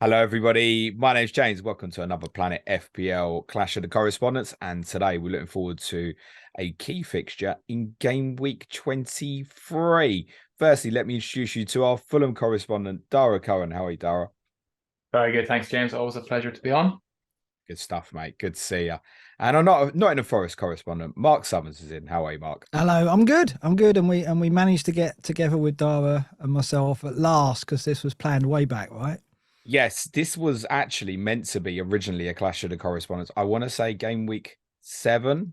Hello, everybody. My name's James. Welcome to another Planet FPL Clash of the Correspondents. And today we're looking forward to a key fixture in game week 23. Firstly, let me introduce you to our Fulham correspondent, Dara Curran. How are you, Dara? Very good. Thanks, James. Always a pleasure to be on. Good stuff, mate. Good to see you. And I'm not in a Forest correspondent. Mark Sutherns is in. How are you, Mark? Hello, I'm good. I'm good, and we managed to get together with Dara and myself at last because this was planned way back, right? Yes, this was actually meant to be originally a Clash of the Correspondents. I want to say game week 7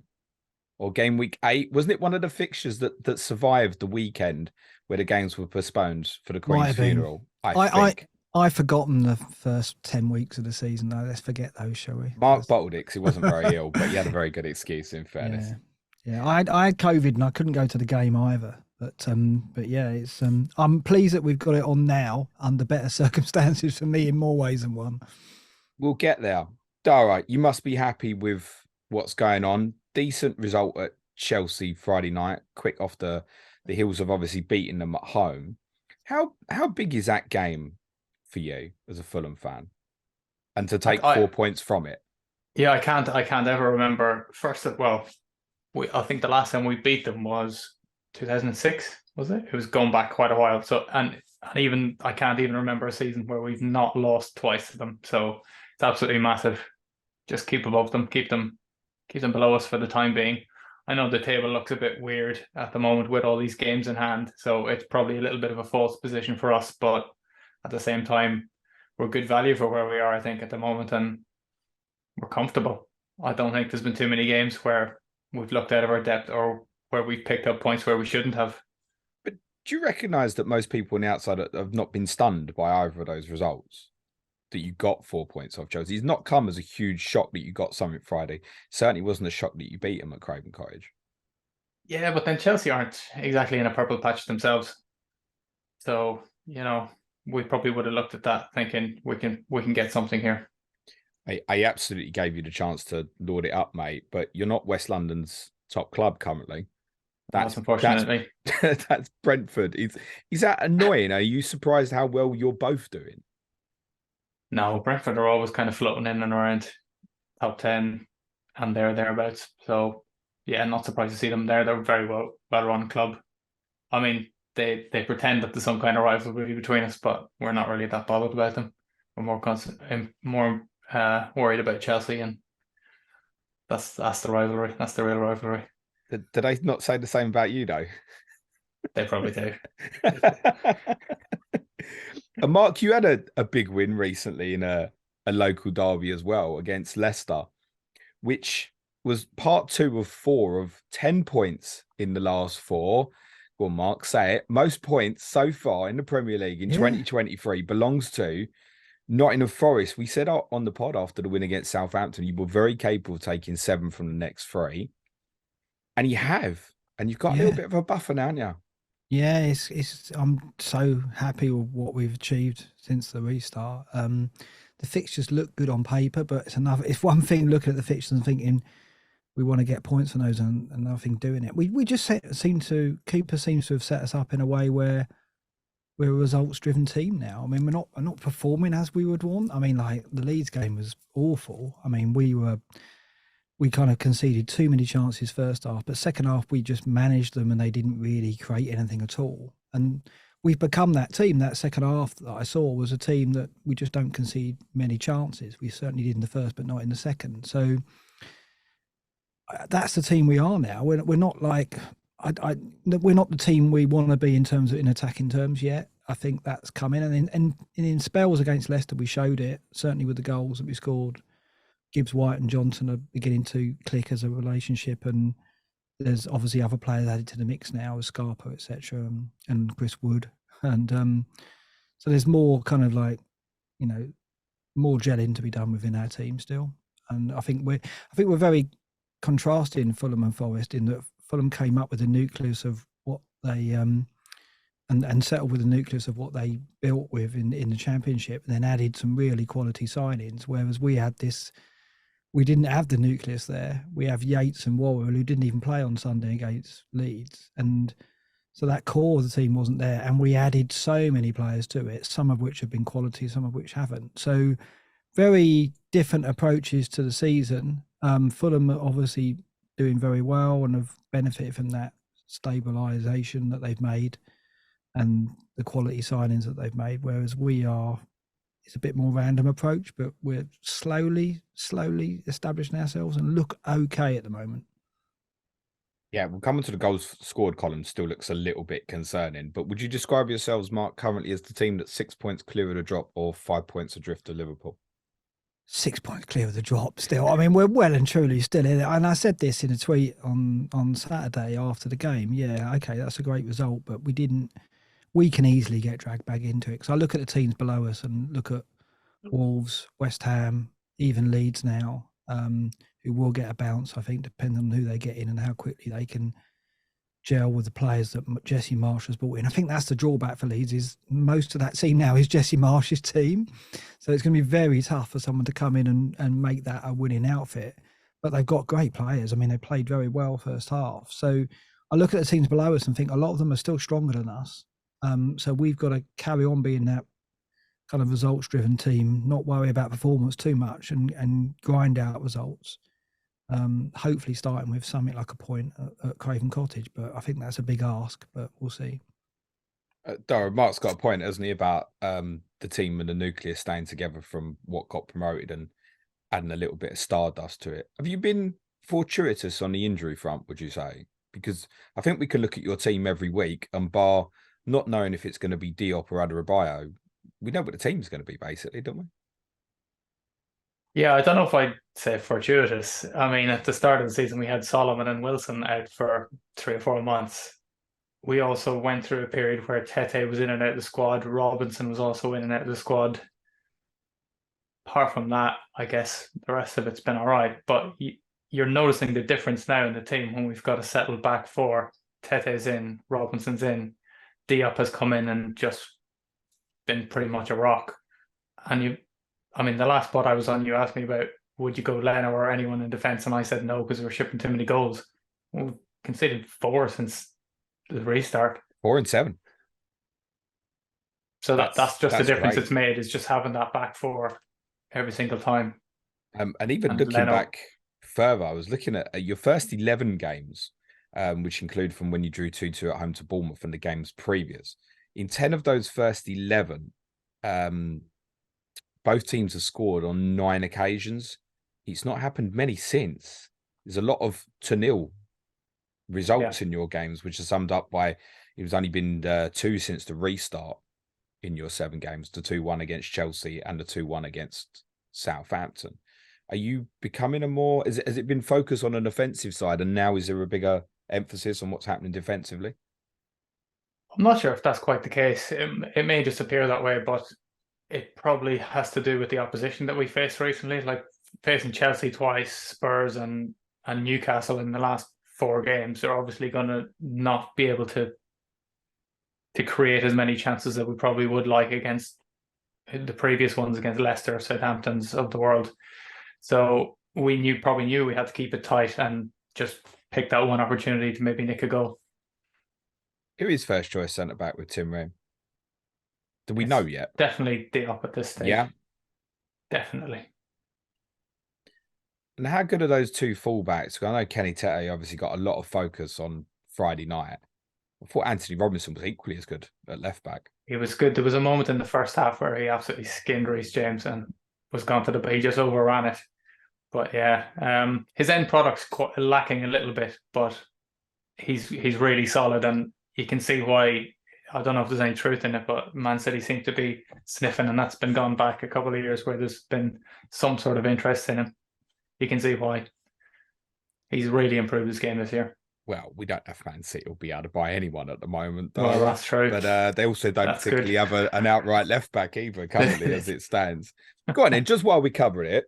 or game week 8. Wasn't it one of the fixtures that survived the weekend where the games were postponed for the Might Queen's have been. funeral? I I think. I've forgotten the first 10 weeks of the season. Though, let's forget those, shall we? Mark bottled it because he wasn't very ill, but he had a very good excuse, in fairness. Yeah. I had COVID and I couldn't go to the game either. But yeah, it's I'm pleased that we've got it on now under better circumstances for me in more ways than one. We'll get there. Dara, you must be happy with what's going on. Decent result at Chelsea Friday night, quick off the heels of obviously beating them at home. How big is that game for you as a Fulham fan? And to take 4 points from it? Yeah, I can't ever remember I think the last time we beat them was 2006, was it? It was going back quite a while. So and even I can't even remember a season where we've not lost twice to them. So it's absolutely massive. Just keep above them, keep them below us for the time being. I know the table looks a bit weird at the moment with all these games in hand, so it's probably a little bit of a false position for us, but at the same time, we're good value for where we are, I think, at the moment, and we're comfortable. I don't think there's been too many games where we've looked out of our depth or where we've picked up points where we shouldn't have. But do you recognise that most people on the outside have not been stunned by either of those results? That you got 4 points off Chelsea. It's not come as a huge shock that you got something Friday. Certainly wasn't a shock that you beat them at Craven Cottage. Yeah, but then Chelsea aren't exactly in a purple patch themselves. So, we probably would have looked at that thinking we can get something here. I absolutely gave you the chance to lord it up, mate, but you're not West London's top club currently. That's unfortunately. That's Brentford. Is that annoying? Are you surprised how well you're both doing? No, Brentford are always kind of floating in and around top 10 and thereabouts. So yeah, not surprised to see them there. They're a very well run club. I mean, they pretend that there's some kind of rivalry between us, but we're not really that bothered about them. We're more worried about Chelsea, and that's the rivalry. That's the real rivalry. Did I not say the same about you though? They probably do. And Mark, you had a big win recently in a local derby as well against Leicester, which was part 2 of 4 of 10 points in the last 4. Go on, Mark, say it. Most points so far in the Premier League in 2023 belongs to Nottingham Forest. We said on the pod after the win against Southampton, you were very capable of taking 7 from the next 3. And you have. And you've got a little bit of a buffer now, haven't you? Yeah, it's I'm so happy with what we've achieved since the restart. The fixtures look good on paper, but it's one thing looking at the fixtures and thinking we want to get points on those, and another thing doing it. We just Cooper seems to have set us up in a way where we're a results driven team now. I mean, we're not performing as we would want. I mean, like the Leeds game was awful. I mean, we kind of conceded too many chances first half, but second half we just managed them and they didn't really create anything at all. And we've become that team. That second half that I saw was a team that we just don't concede many chances. We certainly did in the first, but not in the second. So that's the team we are now. We're not like we're not the team we want to be in terms of in attacking terms yet. I think that's coming, and in spells against Leicester we showed it. Certainly with the goals that we scored. Gibbs, White, and Johnson are beginning to click as a relationship, and there's obviously other players added to the mix now, as Scarpa, etc., and Chris Wood, and so there's more kind of like more gelling to be done within our team still, and I think we're very contrasting Fulham and Forest in that Fulham came up with a nucleus of what they and settled with the nucleus of what they built with in the Championship, and then added some really quality signings, whereas we didn't have the nucleus there. We have Yates and Worrell, who didn't even play on Sunday against Leeds. And So that core of the team wasn't there, and we added so many players to it, some of which have been quality, some of which haven't. So very different approaches to the season. Fulham are obviously doing very well and have benefited from that stabilisation that they've made and the quality signings that they've made, whereas it's a bit more random approach, but we're slowly establishing ourselves and look okay at the moment. Yeah, we'll come on to the goals scored column. Still looks a little bit concerning. But would you describe yourselves, Mark, currently as the team that's 6 points clear of the drop or 5 points adrift of Liverpool? 6 points clear of the drop still. I mean, we're well and truly still in it. And I said this in a tweet on Saturday after the game. Yeah, okay, that's a great result, but we can easily get dragged back into it. Because I look at the teams below us and look at Wolves, West Ham, even Leeds now, who will get a bounce, I think, depending on who they get in and how quickly they can gel with the players that Jesse Marsh has brought in. I think that's the drawback for Leeds, is most of that team now is Jesse Marsh's team. So it's going to be very tough for someone to come in and make that a winning outfit. But they've got great players. I mean, they played very well first half. So I look at the teams below us and think a lot of them are still stronger than us. So we've got to carry on being that kind of results-driven team, not worry about performance too much and grind out results. Hopefully starting with something like a point at Craven Cottage, but I think that's a big ask, but we'll see. Dara, Mark's got a point, hasn't he, about the team and the nucleus staying together from what got promoted and adding a little bit of stardust to it. Have you been fortuitous on the injury front, would you say? Because I think we can look at your team every week and bar not knowing if it's going to be Diop or Adarabioyo, we know what the team's going to be, basically, don't we? Yeah, I don't know if I'd say fortuitous. I mean, at the start of the season, we had Solomon and Wilson out for 3 or 4 months. We also went through a period where Tete was in and out of the squad. Robinson was also in and out of the squad. Apart from that, I guess the rest of it's been all right. But you're noticing the difference now in the team when we've got a settled back four. Tete's in, Robinson's in. Diop has come in and just been pretty much a rock. And the last pod I was on, you asked me about would you go Leno or anyone in defence, and I said no because we're shipping too many goals. We've conceded 4 since the restart. 4 and 7. So that's just the difference great. it's made, is just having that back four every single time. And even looking Leno back further, I was looking at your first 11 games, which include from when you drew 2-2 at home to Bournemouth and the games previous. In 10 of those first 11, both teams have scored on 9 occasions. It's not happened many since. There's a lot of 2-0 results in your games, which are summed up by it was only been 2 since the restart in your 7 games, the 2-1 against Chelsea and the 2-1 against Southampton. Are you becoming has it been focused on an offensive side, and now is there a bigger emphasis on what's happening defensively? I'm not sure if that's quite the case. It may just appear that way, but it probably has to do with the opposition that we faced recently, like facing Chelsea twice, Spurs and Newcastle in the last 4 games. They're obviously going to not be able to create as many chances that we probably would like against the previous ones, against Leicester, Southamptons of the world. So we probably knew we had to keep it tight and just pick that one opportunity to maybe nick a goal. Who is first choice centre back with Tim Ream? Do we know yet? Definitely Diop at this stage. Yeah, definitely. And how good are those 2 fullbacks? I know Kenny Tete obviously got a lot of focus on Friday night. I thought Anthony Robinson was equally as good at left back. He was good. There was a moment in the first half where he absolutely skinned Reece James and was gone to he just overran it. But yeah, his end product's quite lacking a little bit, but he's really solid, and you can see why. I don't know if there's any truth in it, but Man City seem to be sniffing, and that's been gone back a couple of years where there's been some sort of interest in him. You can see why. He's really improved his game this year. Well, we don't have Man City will be able to buy anyone at the moment. Well, that's true. But they also don't particularly have an outright left back either currently as it stands. Go on then, just while we cover it,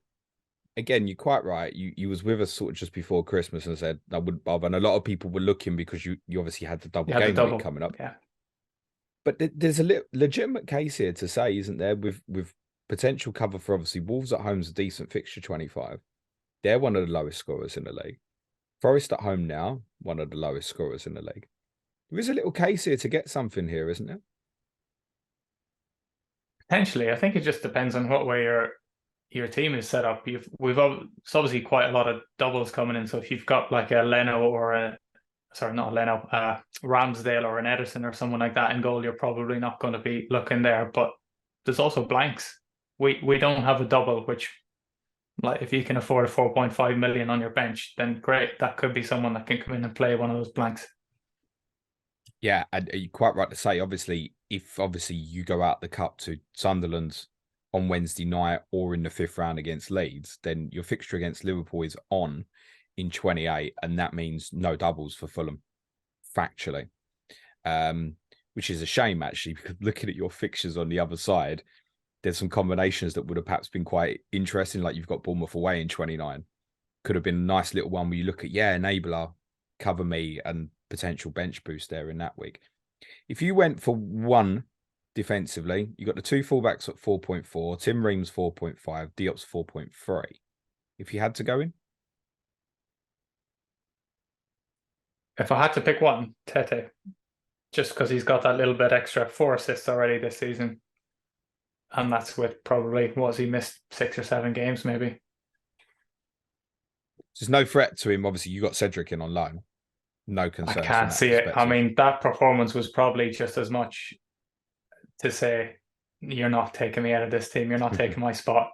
again, you're quite right. You was with us sort of just before Christmas and said I wouldn't bother. And a lot of people were looking because you obviously had the double game week coming up. Yeah. But there's a legitimate case here to say, isn't there, with potential cover for obviously Wolves at home is a decent fixture 25. They're one of the lowest scorers in the league. Forest at home now, one of the lowest scorers in the league. There is a little case here to get something here, isn't there? Potentially, I think it just depends on what way your team is set up. It's obviously quite a lot of doubles coming in. So if you've got like a Leno or not a Leno, Ramsdale or an Ederson or someone like that in goal, you're probably not going to be looking there. But there's also blanks. We don't have a double, which, like, if you can afford a 4.5 million on your bench, then great. That could be someone that can come in and play one of those blanks. Yeah, and you're quite right to say, obviously, if you go out the cup to Sunderland on Wednesday night or in the 5th round against Leeds, then your fixture against Liverpool is on in 28, and that means no doubles for Fulham, factually. Which is a shame, actually, because looking at your fixtures on the other side, there's some combinations that would have perhaps been quite interesting. Like you've got Bournemouth away in 29. Could have been a nice little one where you look at, enabler, cover me, and potential bench boost there in that week. If you went for one defensively, you got the 2 fullbacks at 4.4, Tim Reams 4.5, Diop's 4.3. If you had to go in? If I had to pick one, Tete, just because he's got that little bit extra, 4 assists already this season. And that's with probably, he missed 6 or 7 games maybe. There's no threat to him. Obviously, you got Cedric in on loan. No concern. I can't see it. I mean, that performance was probably just as much to say, you're not taking me out of this team. You're not taking my spot.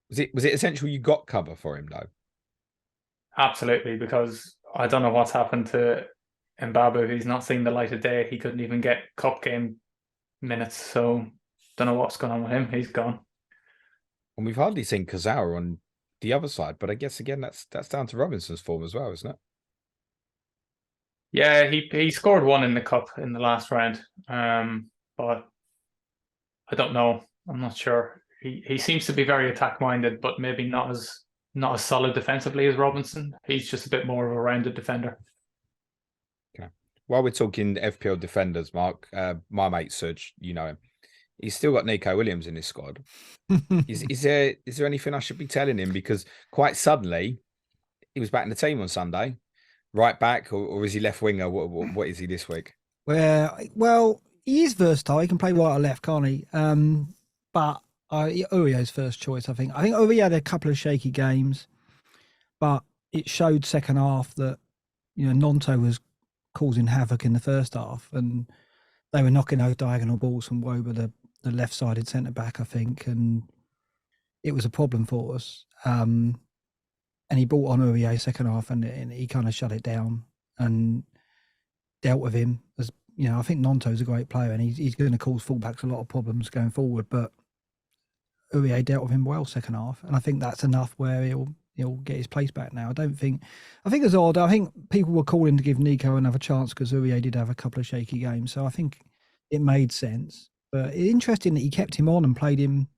Was it essential you got cover for him, though? Absolutely, because I don't know what's happened to Mbabu. He's not seen the light of day. He couldn't even get cup game minutes. So don't know what's going on with him. He's gone. And we've hardly seen Kazawa on the other side, but I guess again that's down to Robinson's form as well, isn't it? Yeah, he scored 1 in the cup in the last round, but I don't know. I'm not sure. He seems to be very attack minded, but maybe not as solid defensively as Robinson. He's just a bit more of a rounded defender. Okay. While we're talking FPL defenders, Mark, my mate Serge, you know him. He's still got Nico Williams in his squad. Is there anything I should be telling him? Because quite suddenly, he was back in the team on Sunday. Right back, or is he left winger? What is he this week? Well, he is versatile. He can play right or left, can't he? But Uriah's first choice, I think. I think Uriah had a couple of shaky games, but it showed second half that, Nonto was causing havoc in the first half, and they were knocking those diagonal balls from Woba, the left-sided centre-back, I think, and it was a problem for us. And he brought on Uriah second half, and he kind of shut it down and dealt with him. As I think Nonto's a great player, and he's going to cause fullbacks a lot of problems going forward. But Uriah dealt with him well second half, and I think that's enough where he'll get his place back now. I think it's odd. I think people were calling to give Nico another chance because Uriah did have a couple of shaky games, so I think it made sense. But it's interesting that he kept him on and played him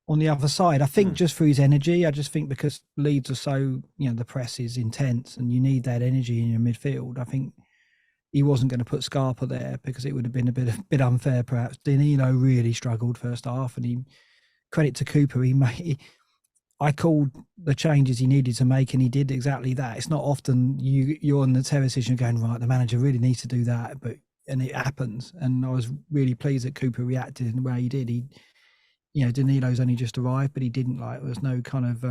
on the other side. I think just for his energy. I just think because Leeds are so, the press is intense and you need that energy in your midfield. I think he wasn't going to put Scarpa there because it would have been a bit unfair perhaps. Danilo really struggled first half, and credit to Cooper, I called the changes he needed to make, and he did exactly that. It's not often you're on the terrace and you're going, right, the manager really needs to do that, and it happens. And I was really pleased that Cooper reacted in the way he did. Danilo's only just arrived, but he didn't there was no kind of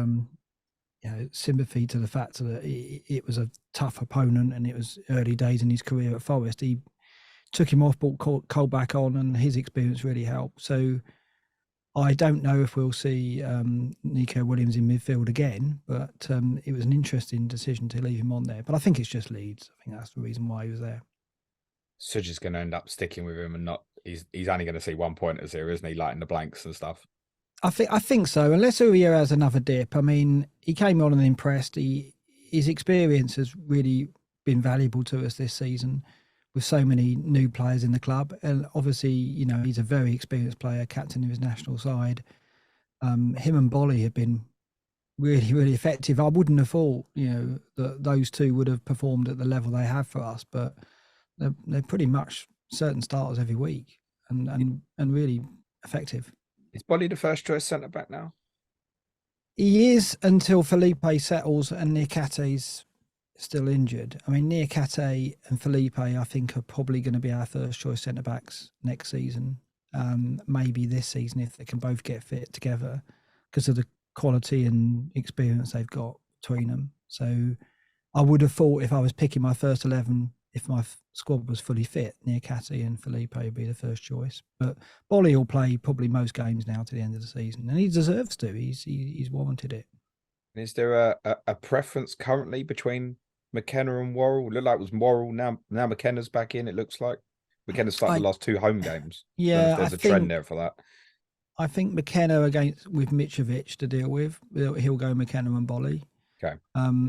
sympathy to the fact that it was a tough opponent and it was early days in his career at Forest. He took him off, brought Cole back on, and his experience really helped. So I don't know if we'll see Nico Williams in midfield again, but it was an interesting decision to leave him on there. But I think it's just Leeds. I think that's the reason why he was there. Such is going to end up sticking with him and not. He's only going to see 1 pointers here, isn't he? Like in the blanks and stuff. I think so. Unless Uriah has another dip. I mean, he came on and impressed. His experience has really been valuable to us this season, with so many new players in the club. And obviously, he's a very experienced player, captain of his national side. Him and Bolly have been really, really effective. I wouldn't have thought, that those two would have performed at the level they have for us, but they're pretty much certain starters every week and really effective. Is Bolly the first choice centre back now? He is until Felipe settles and Niakate's still injured. I mean, Niakate and Felipe, I think, are probably going to be our first choice centre backs next season. Maybe this season if they can both get fit together because of the quality and experience they've got between them. So I would have thought if I was picking my first 11, if my squad was fully fit, Niakate and Felipe would be the first choice. But Bolly will play probably most games now to the end of the season, and he deserves to. He's warranted it. Is there a preference currently between McKenna and Worrell? Looked like it was Worrell. Now McKenna's back in, it looks like. McKenna's started the last 2 home games. Yeah, there's a trend there for that. I think McKenna with Mitrovic to deal with. He'll go McKenna and Bolly. Okay.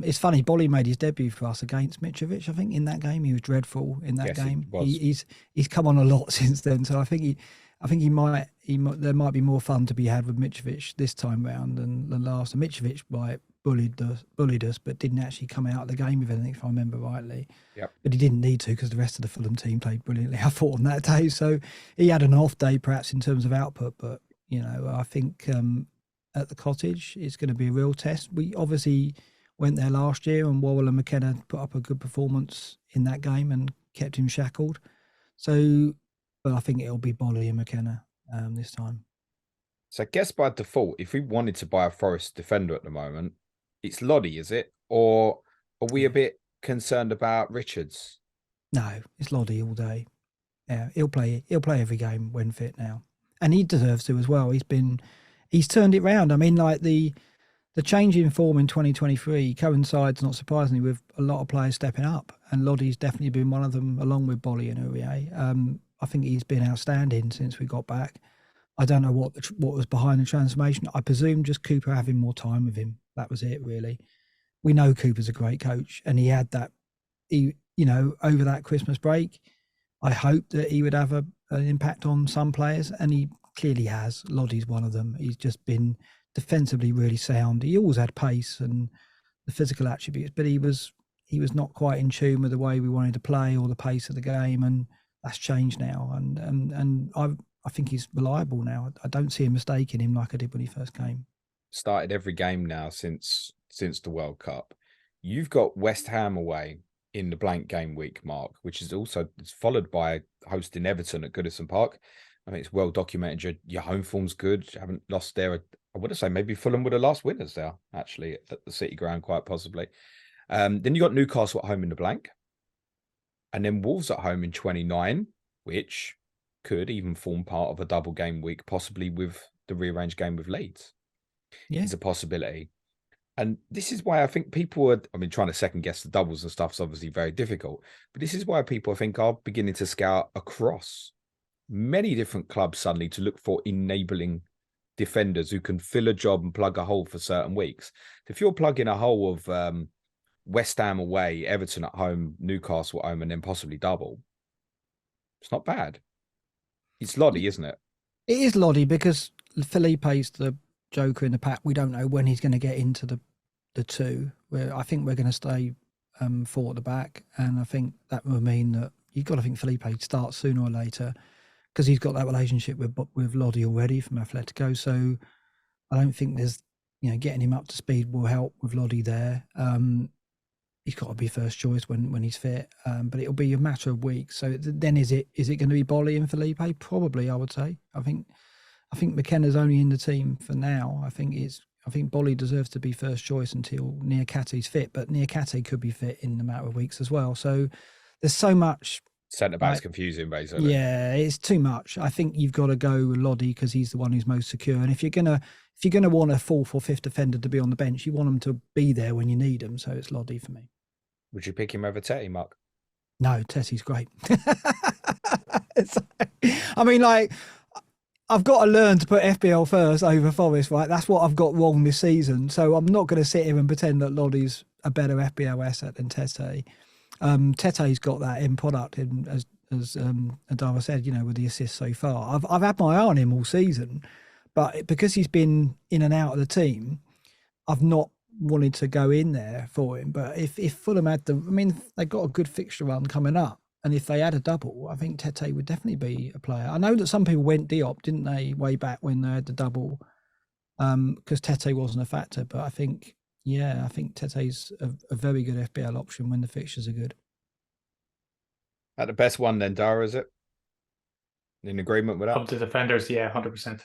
It's funny, Bolly made his debut for us against Mitrovic. I think in that game he was dreadful in that game. He's come on a lot since then. So I think there might be more fun to be had with Mitrovic this time round than last. And Mitrovic bullied us, but didn't actually come out of the game with anything, if I remember rightly. Yep. But he didn't need to because the rest of the Fulham team played brilliantly, I thought, on that day. So he had an off day perhaps in terms of output, but I think at the Cottage it's going to be a real test. We obviously went there last year and Worrell and McKenna put up a good performance in that game and kept him shackled. So, but I think it'll be Bolly and McKenna this time. So I guess by default, if we wanted to buy a Forest defender at the moment, it's Loddy, is it? Or are we a bit concerned about Richards? No, it's Loddy all day. Yeah, he'll play every game when fit now. And he deserves to as well. He's turned it round. I mean, like the change in form in 2023 coincides, not surprisingly, with a lot of players stepping up. And Loddy's definitely been one of them, along with Bolly and Aurier. I think he's been outstanding since we got back. I don't know what was behind the transformation. I presume just Cooper having more time with him. That was it, really. We know Cooper's a great coach, and he had that. Over that Christmas break, I hoped that he would have an impact on some players, and he clearly has. Loddy's one of them. He's just been defensively really sound. He always had pace and the physical attributes, but he was not quite in tune with the way we wanted to play or the pace of the game, and that's changed now. And I think he's reliable now. I don't see a mistake in him like I did when he first came. Started every game now since the World Cup. You've got West Ham away in the blank game week, Mark, which is also followed by hosting Everton at Goodison Park. I mean, it's well documented. Your home form's good. You haven't lost there. I would have said maybe Fulham would have lost winners there, actually, at the City Ground, quite possibly. Then you got Newcastle at home in the blank. And then Wolves at home in 29, which could even form part of a double game week, possibly with the rearranged game with Leeds. Yeah. It's a possibility. And this is why I think people are, trying to second guess the doubles and stuff is obviously very difficult. But this is why people, I think, are beginning to scout across many different clubs suddenly to look for enabling defenders who can fill a job and plug a hole for certain weeks. If you're plugging a hole of West Ham away, Everton at home, Newcastle at home, and then possibly double, it's not bad. It's Loddy, isn't it? It is Loddy because Felipe's the joker in the pack. We don't know when he's going to get into the two. I think we're going to stay 4 at the back, and I think that will mean that you've got to think Felipe starts sooner or later because he's got that relationship with Loddy already from Atletico. So I don't think there's, getting him up to speed will help with Loddy there. He's got to be first choice when he's fit, but it'll be a matter of weeks. So then is it going to be Bolly and Felipe? Probably, I would say. I think McKenna's only in the team for now. I think Bolly deserves to be first choice until Niakate's fit, but Niakate could be fit in a matter of weeks as well. So there's so much. Centre back's confusing, basically. Yeah, it's too much. I think you've got to go with Loddy because he's the one who's most secure. And if you're gonna want a 4th or 5th defender to be on the bench, you want them to be there when you need them. So it's Loddy for me. Would you pick him over Tetty, Mark? No, Tetty's great. I've got to learn to put FPL first over Forest, right? That's what I've got wrong this season. So I'm not going to sit here and pretend that Loddy's a better FPL asset than Tete. Tete's got that end product, as Dara said, with the assists so far. I've had my eye on him all season, but because he's been in and out of the team, I've not wanted to go in there for him. But if Fulham had they've got a good fixture run coming up, and if they had a double, I think Tete would definitely be a player. I know that some people went Diop, didn't they, way back when they had the double, because Tete wasn't a factor. But I think, Yeah, I think Tete's a very good FPL option when the fixtures are good. At the best one then, Dara, is it? In agreement with that? Of the defenders, yeah, 100%.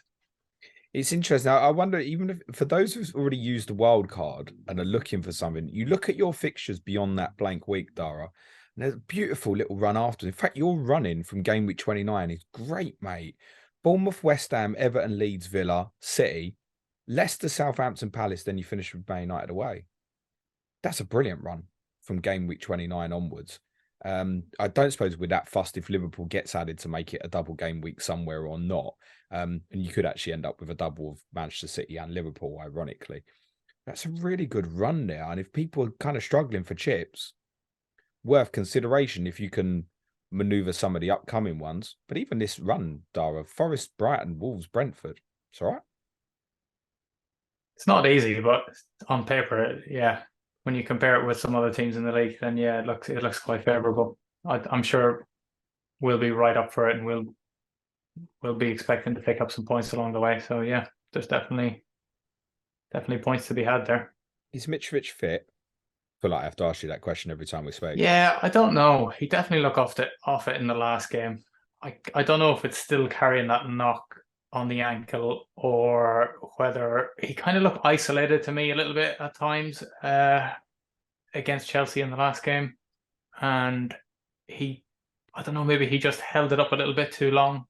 It's interesting. I wonder, even if for those who've already used the wild card and are looking for something, you look at your fixtures beyond that blank week, Dara, and there's a beautiful little run after. In fact, your running from game week 29 is great, mate. Bournemouth, West Ham, Everton, Leeds, Villa, City, Leicester, Southampton, Palace, then you finish with Man United away. That's a brilliant run from game week 29 onwards. I don't suppose we're that fussed if Liverpool gets added to make it a double game week somewhere or not. And you could actually end up with a double of Manchester City and Liverpool, ironically. That's a really good run there. And if people are kind of struggling for chips, worth consideration if you can maneuver some of the upcoming ones. But even this run, Dara, Forest, Brighton, Wolves, Brentford, it's all right. It's not easy, but on paper, yeah. When you compare it with some other teams in the league, then yeah, it looks quite favourable. I'm sure we'll be right up for it, and we'll be expecting to pick up some points along the way. So yeah, there's definitely points to be had there. Is Mitrovic fit? I feel like I have to ask you that question every time we speak. Yeah, I don't know. He definitely looked off it in the last game. I don't know if it's still carrying that knock on the ankle or whether he kind of looked isolated to me a little bit at times against Chelsea in the last game. And I don't know, maybe he just held it up a little bit too long.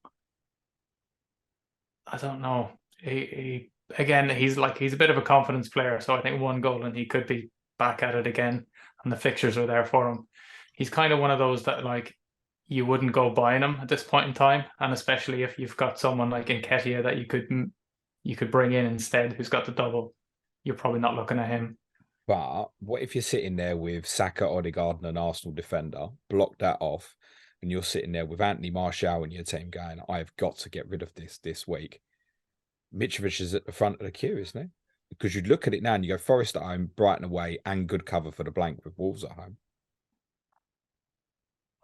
I don't know. He's a bit of a confidence player. So I think one goal and he could be back at it again. And the fixtures are there for him. He's kind of one of those that like, you wouldn't go buying him at this point in time, and especially if you've got someone like Nketiah that you could bring in instead, who's got the double, you're probably not looking at him. But what if you're sitting there with Saka, Odegaard, and an Arsenal defender, block that off, and you're sitting there with Anthony Martial and your team going, I've got to get rid of this week. Mitrovic is at the front of the queue, isn't he? Because you'd look at it now and you go Forest at home, Brighton away, and good cover for the blank with Wolves at home.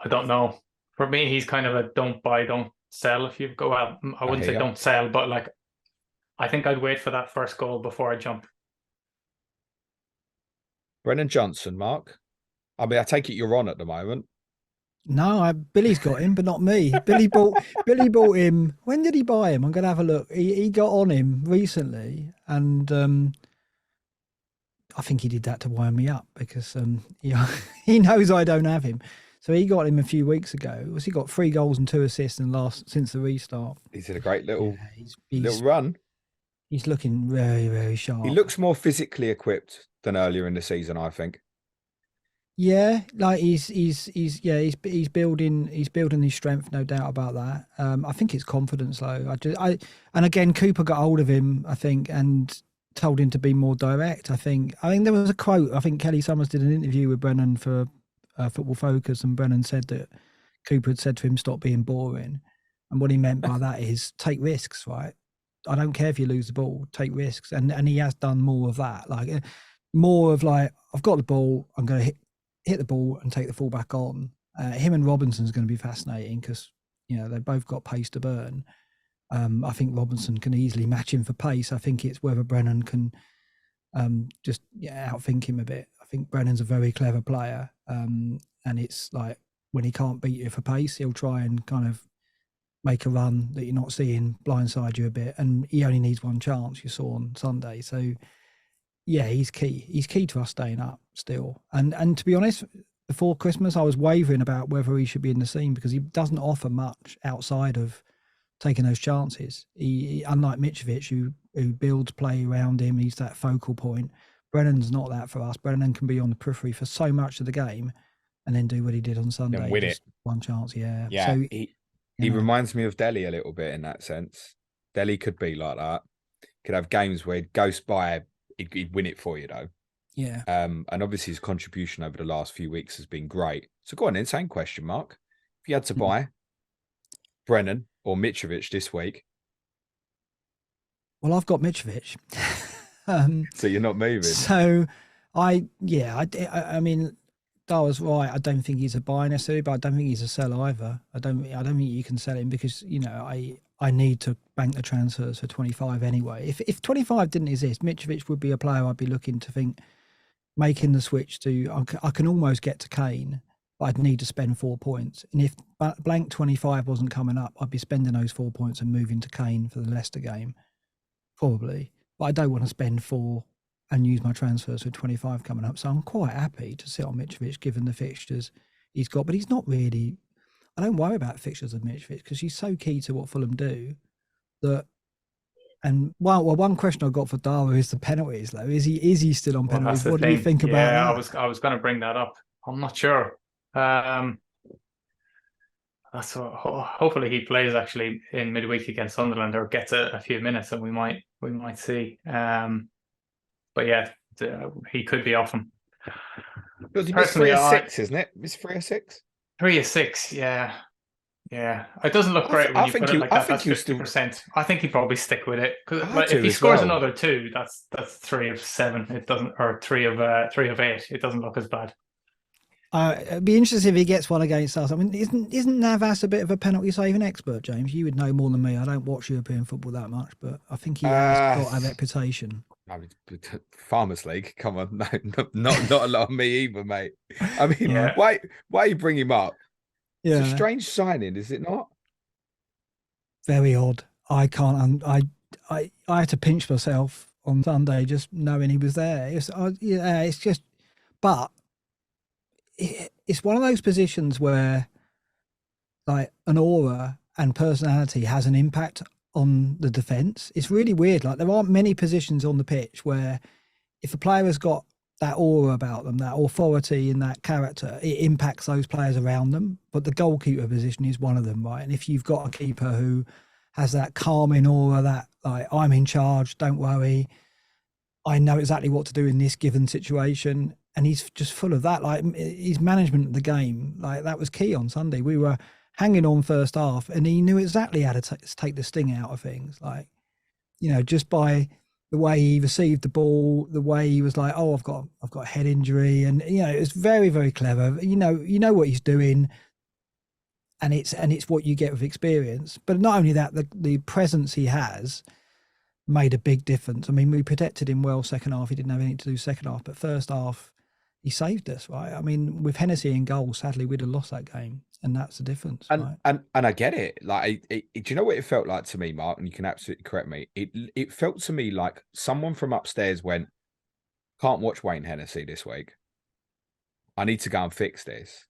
I don't know. For me, he's kind of a don't buy, don't sell. If you go out, I wouldn't say don't sell, but like, I think I'd wait for that first goal before I jump. Brennan Johnson, Mark. I mean, I take it you're on at the moment. No, Billy's got him, but not me. Billy bought him. When did he buy him? I'm going to have a look. He got on him recently, and I think he did that to wind me up because he knows I don't have him. So he got him a few weeks ago. He got 3 goals and 2 assists since the restart. He's had a great little run. He's looking very, very sharp. He looks more physically equipped than earlier in the season, I think. Yeah, like he's building his strength, no doubt about that. I think it's confidence though. And again, Cooper got hold of him, I think, and told him to be more direct. I think there was a quote. I think Kelly Summers did an interview with Brennan for Football Focus, and Brennan said that Cooper had said to him, "Stop being boring." And what he meant by that is take risks, right? I don't care if you lose the ball, take risks, and he has done more of that, like more of like, I've got the ball, I'm going to hit the ball and take the fullback on. Him and Robinson's going to be fascinating because they've both got pace to burn. I think Robinson can easily match him for pace. I think it's whether Brennan can just outthink him a bit. I think Brennan's a very clever player, and it's like when he can't beat you for pace, he'll try and kind of make a run that you're not seeing, blindside you a bit, and he only needs one chance, you saw on Sunday. So yeah, he's key. He's key to us staying up still. And to be honest, before Christmas, I was wavering about whether he should be in the scene because he doesn't offer much outside of taking those chances. He unlike Mitrovic, who builds play around him, he's that focal point. Brennan's not that for us. Brennan can be on the periphery for so much of the game and then do what he did on Sunday. And win it. One chance, yeah. Yeah, so, he reminds me of Delhi a little bit in that sense. Delhi could be like that. Could have games where he'd ghost by, he'd win it for you, though. Yeah. And obviously his contribution over the last few weeks has been great. So go on then, same question, Mark. If you had to buy Brennan or Mitrovic this week. Well, I've got Mitrovic. So you're not moving. So I mean, Dara's right. I don't think he's a buy necessarily, but I don't think he's a sell either. I don't think you can sell him because I need to bank the transfers for 25 anyway. If 25 didn't exist, Mitrovic would be a player I'd be looking to think making the switch to I can almost get to Kane, but I'd need to spend 4 points. And if blank 25 wasn't coming up, I'd be spending those 4 points and moving to Kane for the Leicester game, probably. But I don't want to spend 4 and use my transfers with 25 coming up. So I'm quite happy to sit on Mitrovic given the fixtures he's got. But he's not really. I don't worry about fixtures of Mitrovic because he's so key to what Fulham do that. And one question I got for Dara is the penalties. Though, is he still on penalties? What do you think about that? I was going to bring that up. I'm not sure. That's hopefully he plays actually in midweek against Sunderland or gets a few minutes, and we might see. But yeah, he could be off him. Because it's 3 or 6, isn't it? It's 3 or 6. 3 or 6, yeah. It doesn't look great when you put it like that. That's 50%. I think he'd probably stick with it because if he scores another 2, that's 3 of 7. It doesn't, or 3 of 8. It doesn't look as bad. It'd be interesting if he gets one against us. I mean, isn't Navas a bit of a penalty saving expert, James? You would know more than me. I don't watch European football that much, but I think he has got a reputation. Farmers League, come on, no, not a lot of me either, mate. I mean, why you bring him up? Yeah. It's a strange signing, is it not? Very odd. I can't. I had to pinch myself on Sunday just knowing he was there. It's just, but it's one of those positions where, like, an aura and personality has an impact on the defense. It's really weird. Like, there aren't many positions on the pitch where, if a player has got that aura about them, that authority and that character, it impacts those players around them. But the goalkeeper position is one of them, right? And if you've got a keeper who has that calming aura, that, like, I'm in charge, don't worry, I know exactly what to do in this given situation, and he's just full of that. Like, his management of the game, like, that was key on Sunday. We were hanging on first half, and he knew exactly how to take the sting out of things. Like, just by the way he received the ball, the way he was like, "Oh, I've got a head injury," and it was very, very clever. You know what he's doing, and it's what you get with experience. But not only that, the presence he has made a big difference. I mean, we protected him well second half. He didn't have anything to do second half, but first half he saved us, right? I mean, with Hennessy in goal, sadly we'd have lost that game, and that's the difference. And right? and I get it. Like, do you know what it felt like to me, Mark? And you can absolutely correct me. It felt to me like someone from upstairs went, "Can't watch Wayne Hennessy this week. I need to go and fix this."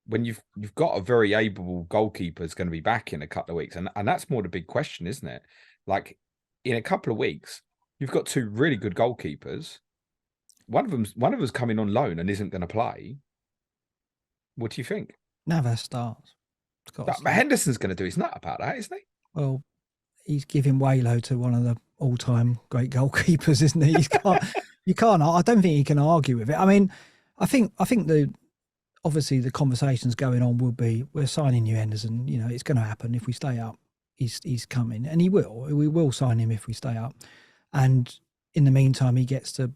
When you've got a very able goalkeeper is going to be back in a couple of weeks, and that's more the big question, isn't it? Like, in a couple of weeks, you've got 2 really good goalkeepers. One of them's coming on loan and isn't going to play. What do you think? Navas starts. But Henderson's going to do his nut about that, isn't he? Well, he's giving Waylo to one of the all-time great goalkeepers, isn't he? You can't. I don't think he can argue with it. I mean, I think obviously the conversations going on will be, we're signing you, Henderson. It's going to happen if we stay up. He's coming, and he will. We will sign him if we stay up. And in the meantime, he gets to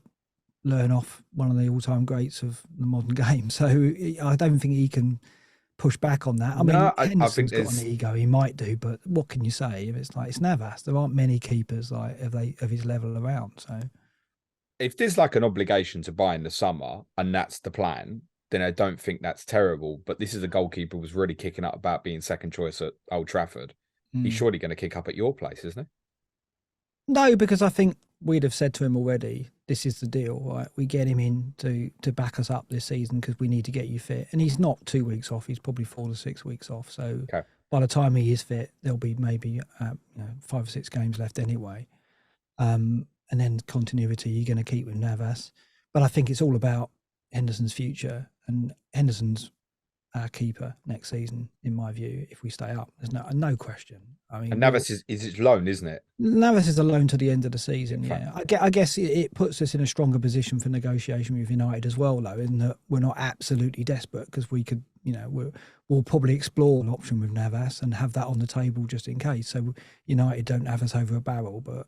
learn off one of the all-time greats of the modern game. So I don't think he can push back on that. I mean, Henderson's got an ego. He might do, but what can you say? If it's Navas, there aren't many keepers like of his level around. So if there's like an obligation to buy in the summer and that's the plan, then I don't think that's terrible. But this is a goalkeeper who was really kicking up about being second choice at Old Trafford. He's surely going to kick up at your place, isn't he? No, because I think we'd have said to him already, this is the deal, right? We get him in to back us up this season because we need to get you fit. And he's not 2 weeks off. He's probably 4 to 6 weeks off. So by the time he is fit, there'll be maybe 5 or 6 games left anyway. And then continuity, you're going to keep with Navas. But I think it's all about Henderson's future, and Henderson's our keeper next season, in my view, if we stay up. There's no question. I mean, and Navas is its loan, isn't it? Navas is a loan to the end of the season, yeah. I guess it puts us in a stronger position for negotiation with United as well, though, in that we're not absolutely desperate, because we could, we'll probably explore an option with Navas and have that on the table just in case. So United don't have us over a barrel, but,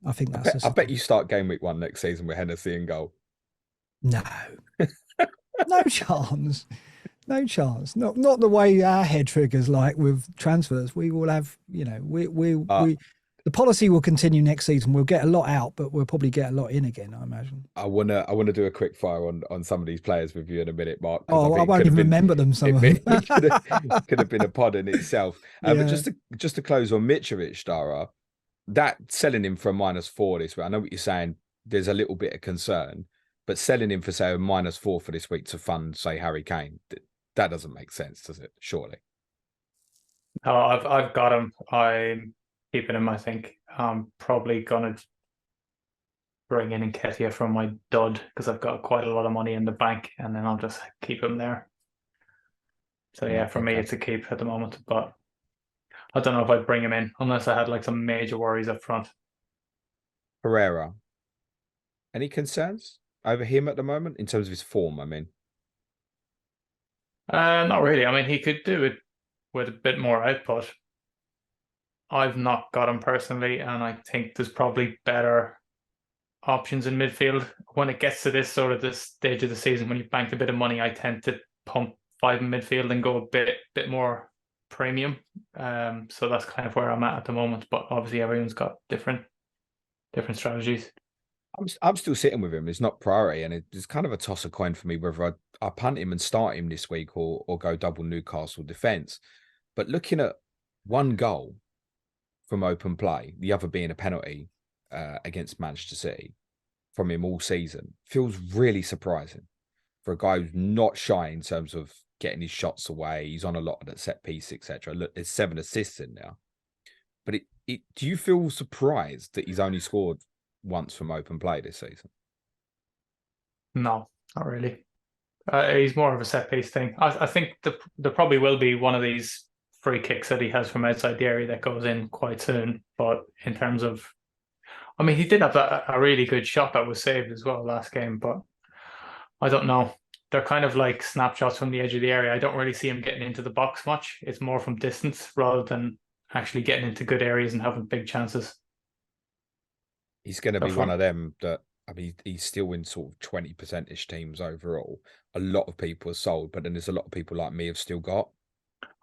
I think that's... I bet you start game week 1 next season with Hennessy in goal. No. No chance. No chance. Not the way our head triggers, like with transfers. We will have, the policy will continue next season. We'll get a lot out, but we'll probably get a lot in again, I imagine. I wanna do a quick fire on some of these players with you in a minute, Mark. Oh, I won't even remember them. Some of them could have been a pod in itself. But just to close on Mitrovic, Dara, that selling him for a -4 this week. I know what you're saying. There's a little bit of concern, but selling him for say a -4 for this week to fund, say, Harry Kane, that doesn't make sense, does it? Surely. No, I've got him. I'm keeping him. I think I'm probably gonna bring in Nketiah from my dud because I've got quite a lot of money in the bank, and then I'll just keep him there. So yeah, for me it's a keep at the moment, but I don't know if I'd bring him in unless I had like some major worries up front. Pereira, any concerns over him at the moment in terms of his form? I mean, not really. I mean, he could do it with a bit more output. I've not got him personally, and I think there's probably better options in midfield. When it gets to this stage of the season, when you've banked a bit of money, I tend to pump 5 in midfield and go a bit more premium. So that's kind of where I'm at the moment. But obviously, everyone's got different strategies. I'm still sitting with him. It's not priority, and it's kind of a toss of coin for me whether I punt him and start him this week or go double Newcastle defence. But looking at one goal from open play, the other being a penalty against Manchester City from him all season, feels really surprising for a guy who's not shy in terms of getting his shots away. He's on a lot of that set piece, etc. Look, there's 7 assists in there. But do you feel surprised that he's only scored once from open play this season? No, not really. He's more of a set piece thing. I think there probably will be one of these free kicks that he has from outside the area that goes in quite soon. But in terms of, I mean, he did have a really good shot that was saved as well last game, but I don't know. They're kind of like snapshots from the edge of the area. I don't really see him getting into the box much. It's more from distance rather than actually getting into good areas and having big chances. He's going to be one of them that, I mean, he's still in sort of 20%-ish teams overall. A lot of people are sold, but then there's a lot of people like me have still got.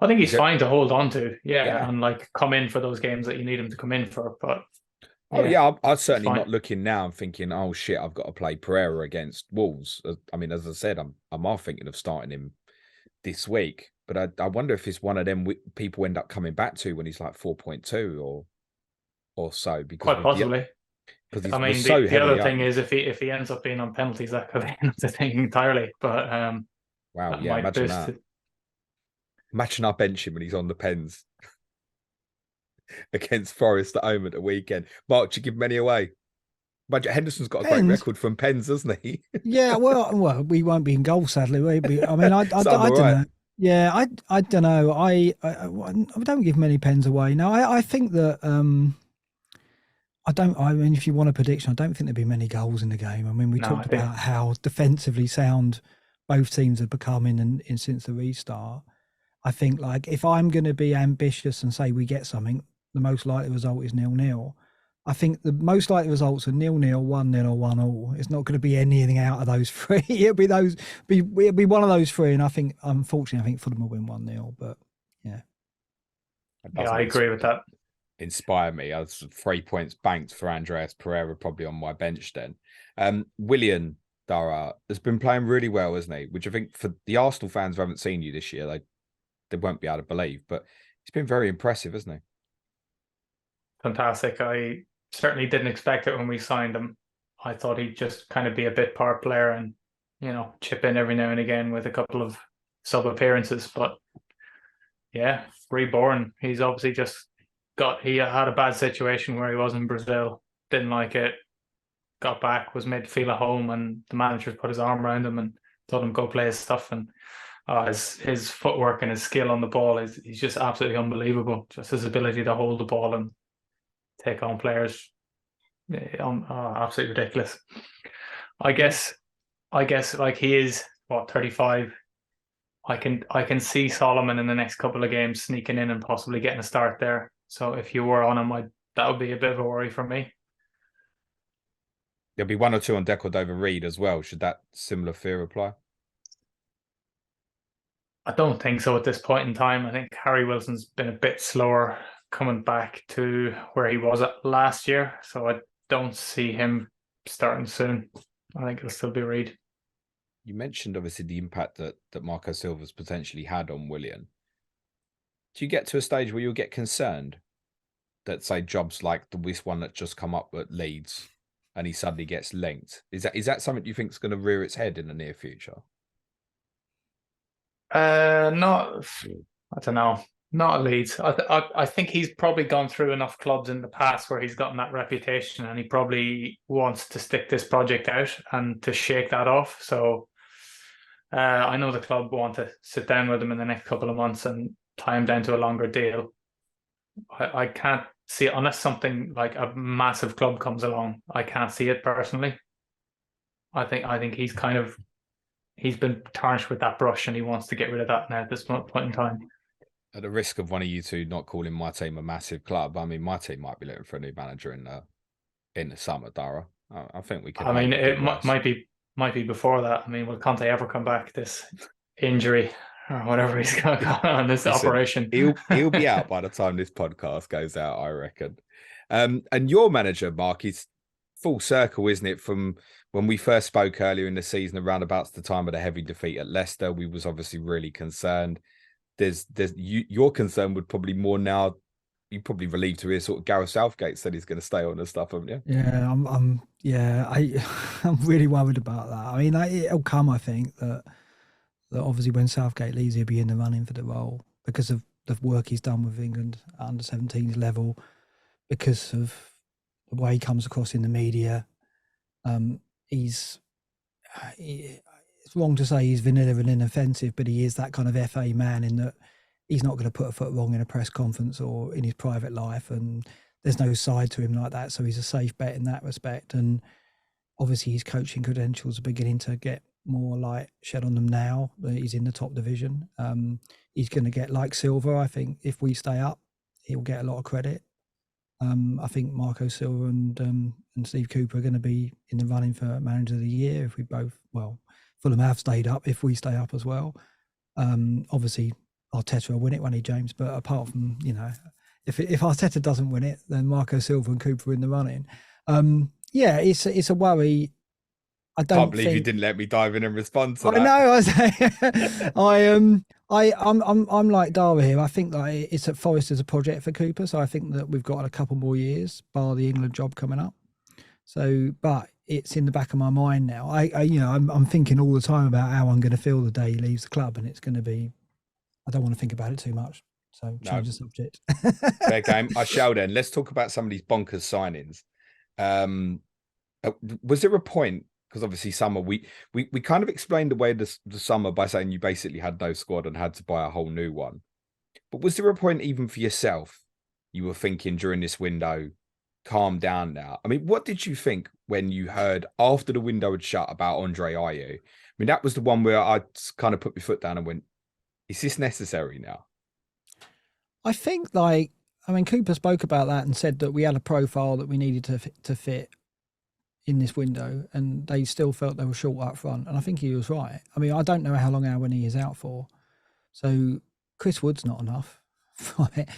I think he's fine to hold on to, and like come in for those games that you need him to come in for. But I'm certainly not looking now and thinking, oh shit, I've got to play Pereira against Wolves. I mean, as I said, I'm all thinking of starting him this week, but I wonder if it's one of them people end up coming back to when he's like 4.2 or so. Because quite possibly. I mean, the other thing is if he ends up being on penalties, that could end up the thing entirely. But wow, yeah, imagine that. Imagine our benching when he's on the pens against Forest at home at the weekend. Mark, do you give many away? But Henderson's got a great record from pens, hasn't he? Yeah, well, we won't be in goal, sadly. I mean, I don't know. Yeah, I don't know. I don't give many pens away. No, I think that I mean, if you want a prediction, I don't think there'll be many goals in the game. I mean, we talked about how defensively sound both teams have become in since the restart. I think, like, if I'm going to be ambitious and say we get something, the most likely result is 0-0. I think the most likely results are 0-0, 1-0, or 1-1. It's not going to be anything out of those 3. It'll be one of those 3. And I think, unfortunately, I think Fulham will win 1-0. But yeah, I agree with that. Inspire me. I was 3 points banked for Andreas Pereira, probably on my bench then. Willian, Dara, has been playing really well, hasn't he? Which I think for the Arsenal fans who haven't seen you this year, they won't be able to believe, but he's been very impressive, hasn't he? Fantastic. I certainly didn't expect it when we signed him. I thought he'd just kind of be a bit part player and, chip in every now and again with a couple of sub appearances. But yeah, reborn. He's obviously he had a bad situation where he was in Brazil, didn't like it, got back, was made to feel at home, and the manager put his arm around him and told him go play his stuff. And his footwork and his skill on the ball he's just absolutely unbelievable. Just his ability to hold the ball and take on players, absolutely ridiculous. I guess like he is 35. I can see Solomon in the next couple of games sneaking in and possibly getting a start there. So if you were on him, that would be a bit of a worry for me. There'll be 1 or 2 on Deco over Reed as well. Should that similar fear apply? I don't think so at this point in time. I think Harry Wilson's been a bit slower coming back to where he was at last year, so I don't see him starting soon. I think it'll still be Reed. You mentioned obviously the impact that Marco Silva's potentially had on Willian. Do you get to a stage where you'll get concerned that, say, jobs like this one that just come up at Leeds and he suddenly gets linked? Is that something you think is going to rear its head in the near future? Not, I don't know. Not at Leeds. I think he's probably gone through enough clubs in the past where he's gotten that reputation, and he probably wants to stick this project out and to shake that off. So I know the club want to sit down with him in the next couple of months and tie him down to a longer deal. I can't see it unless something like a massive club comes along. I can't see it personally. I think he's been tarnished with that brush, and he wants to get rid of that now at this point in time. At the risk of one of you two not calling my team a massive club, I mean, my team might be looking for a new manager in the summer, Dara. I think we can. I mean, it might be before that. I mean, will Conte ever come back? This injury or whatever he's got on this operation. He'll be out by the time this podcast goes out, I reckon. And your manager, Mark, is full circle, isn't it? From when we first spoke earlier in the season, around about the time of the heavy defeat at Leicester, we was obviously really concerned. Your concern would probably more now. You're probably relieved to hear sort of Gareth Southgate said he's going to stay on and stuff, haven't you? Yeah, I'm really worried about that. I mean, it'll come. I think that obviously when Southgate leaves, he'll be in the running for the role because of the work he's done with England at under 17s level, because of the way he comes across in the media. It's wrong to say he's vanilla and inoffensive, but he is that kind of FA man in that he's not going to put a foot wrong in a press conference or in his private life, and there's no side to him like that. So he's a safe bet in that respect. And obviously his coaching credentials are beginning to get more light shed on them now that he's in the top division. He's going to get, like Silva, I think if we stay up, he'll get a lot of credit. I think Marco Silva and Steve Cooper are going to be in the running for Manager of the Year if we both, well, Fulham have stayed up, if we stay up as well. Obviously, Arteta will win it, won't he, James? But apart from, if Arteta doesn't win it, then Marco Silva and Cooper are in the running. Yeah, it's a worry. I can't believe you didn't let me dive in and respond to that. I know. I'm like Dara here. I think that it's at Forest as a project for Cooper, so I think that we've got a couple more years, bar the England job coming up. So, but it's in the back of my mind now. I'm thinking all the time about how I'm going to feel the day he leaves the club, and it's going to be. I don't want to think about it too much. So change the subject. Fair game. I shall then. Let's talk about some of these bonkers signings. Was there a point? Because obviously summer, we kind of explained away the summer by saying you basically had no squad and had to buy a whole new one. But was there a point even for yourself you were thinking during this window, calm down now? I mean, what did you think when you heard after the window had shut about Andre Ayew? I mean, that was the one where I kind of put my foot down and went, is this necessary now? I think Cooper spoke about that and said that we had a profile that we needed to fit in this window, and they still felt they were short up front, and I think he was right. I mean, I don't know how long Awani is out for, so Chris Wood's not enough, right?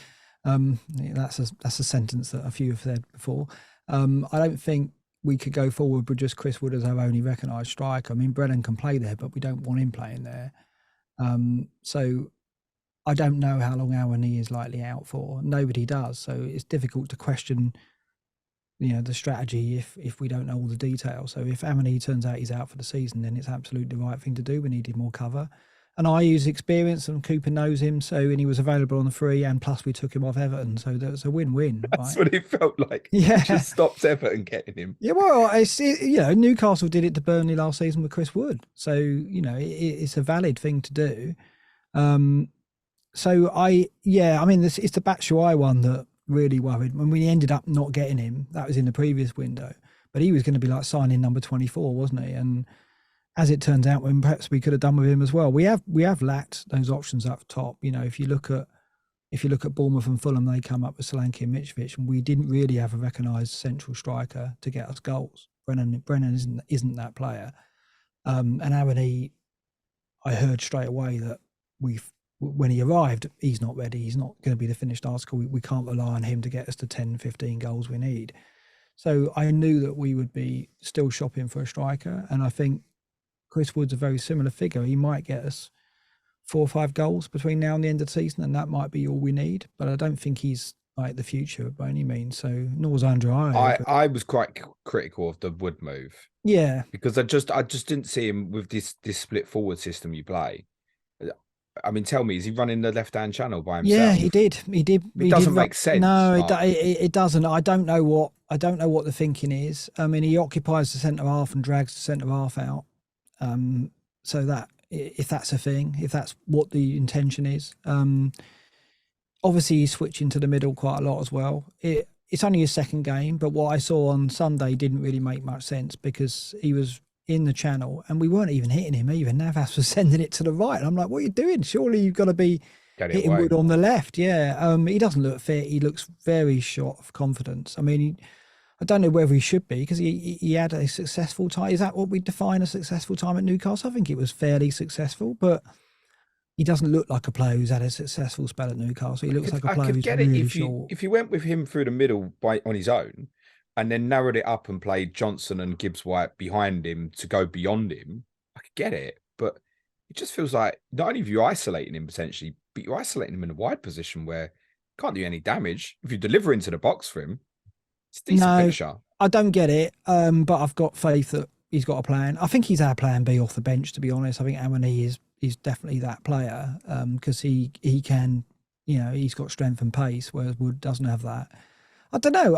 That's a sentence that a few have said before. I don't think we could go forward with just Chris Wood as our only recognised striker. I mean, Brennan can play there, but we don't want him playing there. So I don't know how long Awani is likely out for. Nobody does, so it's difficult to question the strategy if we don't know all the details. So if Awani turns out he's out for the season, then it's absolutely the right thing to do. We needed more cover. And I use experience, and Cooper knows him, and he was available on the free, and plus we took him off Everton, so that's a win-win. That's right? what it felt like. Yeah, just stopped Everton getting him. Yeah, well, Newcastle did it to Burnley last season with Chris Wood, so it's a valid thing to do. It's the Batshuayi one that really worried when we ended up not getting him. That was in the previous window, but he was going to be like signing number 24, wasn't he? And as it turns out, when perhaps we could have done with him as well. We have lacked those options up top. If you look at Bournemouth and Fulham, they come up with Solanke and Mitrovic, and we didn't really have a recognised central striker to get us goals. Brennan isn't that player. And Awani, I heard straight away that we when he arrived, he's not ready. He's not going to be the finished article. We can't rely on him to get us to 10, 15 goals we need. So I knew that we would be still shopping for a striker. And I think Chris Wood's a very similar figure. He might get us 4 or 5 goals between now and the end of the season, and that might be all we need. But I don't think he's like the future by any means. So nor's Andrew. I was quite critical of the Wood move. Yeah, because I just didn't see him with this split forward system you play. I mean, tell me, is he running the left hand channel by himself? Yeah, he did. It doesn't make sense. No, it doesn't. I don't know what the thinking is. I mean, he occupies the centre half and drags the centre half out. So that if that's a thing, if that's what the intention is, obviously he's switching to the middle quite a lot as well. It's only his second game, but what I saw on Sunday didn't really make much sense because he was in the channel and we weren't even hitting him even. Navas was sending it to the right. And I'm like, what are you doing? Surely you've got to be hitting Wood on the left. Yeah. He doesn't look fit. He looks very short of confidence. I mean, I don't know whether he should be because he had a successful time. Is that what we define a successful time at Newcastle? I think it was fairly successful, but he doesn't look like a player who's had a successful spell at Newcastle. He looks like a player who's really short. If you went with him through the middle on his own and then narrowed it up and played Johnson and Gibbs-White behind him to go beyond him, I could get it. But it just feels like not only are you isolating him potentially, but you're isolating him in a wide position where you can't do any damage. If you deliver into the box for him, it's a decent picture. I don't get it, but I've got faith that he's got a plan. I think he's our plan B off the bench, to be honest. I think Amani is definitely that player because he can, he's got strength and pace, whereas Wood doesn't have that. I don't know.